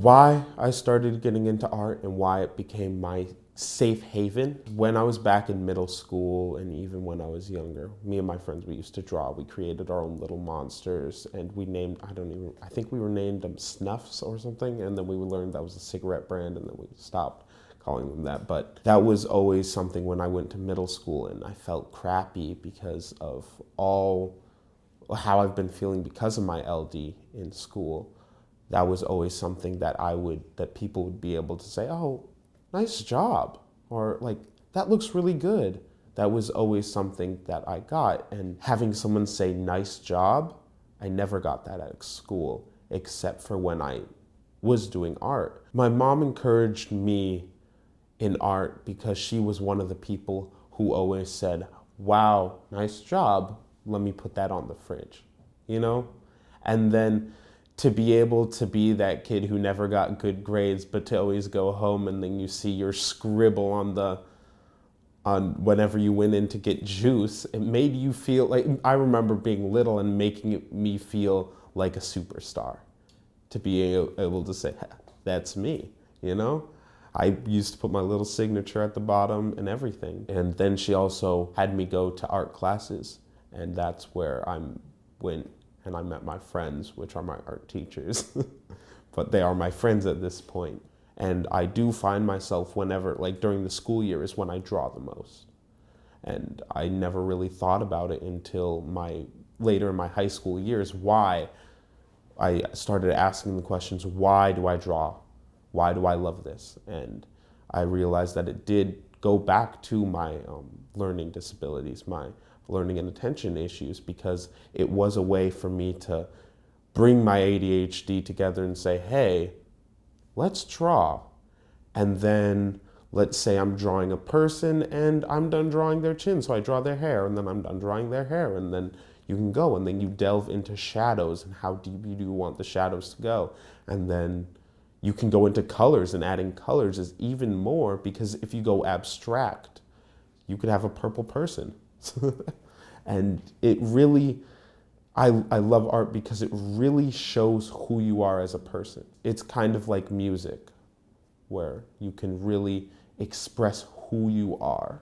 Why I started getting into art and why it became my safe haven. When I was back in middle school and even when I was younger, me and my friends, we used to draw. We created our own little monsters and we named, I think we were named them Snuffs or something, and then we learned that was a cigarette brand and then we stopped calling them that. But that was always something when I went to middle school, and I felt crappy because of all how I've been feeling because of my LD in school. That was always something that that people would be able to say, oh, nice job, or like, that looks really good. That was always something that I got. And having someone say nice job, I never got that at school, except for when I was doing art. My mom encouraged me in art because she was one of the people who always said, wow, nice job, let me put that on the fridge, you know? And then to be able to be that kid who never got good grades, but to always go home and then you see your scribble on whenever you went in to get juice, it made you feel like, I remember being little and making me feel like a superstar, to be able to say, that's me, you know? I used to put my little signature at the bottom and everything. And then she also had me go to art classes, and that's where I went and I met my friends, which are my art teachers, but they are my friends at this point. And I do find myself whenever, like during the school year is when I draw the most. And I never really thought about it until later in my high school years, why I started asking the questions, why do I draw? Why do I love this? And I realized that it did go back to my learning disabilities, my learning and attention issues, because it was a way for me to bring my ADHD together and say, hey, let's draw. And then let's say I'm drawing a person and I'm done drawing their chin, so I draw their hair, and then I'm done drawing their hair, and then you can go, and then you delve into shadows and how deep you do want the shadows to go. And then you can go into colors, and adding colors is even more, because if you go abstract, you could have a purple person. And it really, I love art because it really shows who you are as a person. It's kind of like music, where you can really express who you are.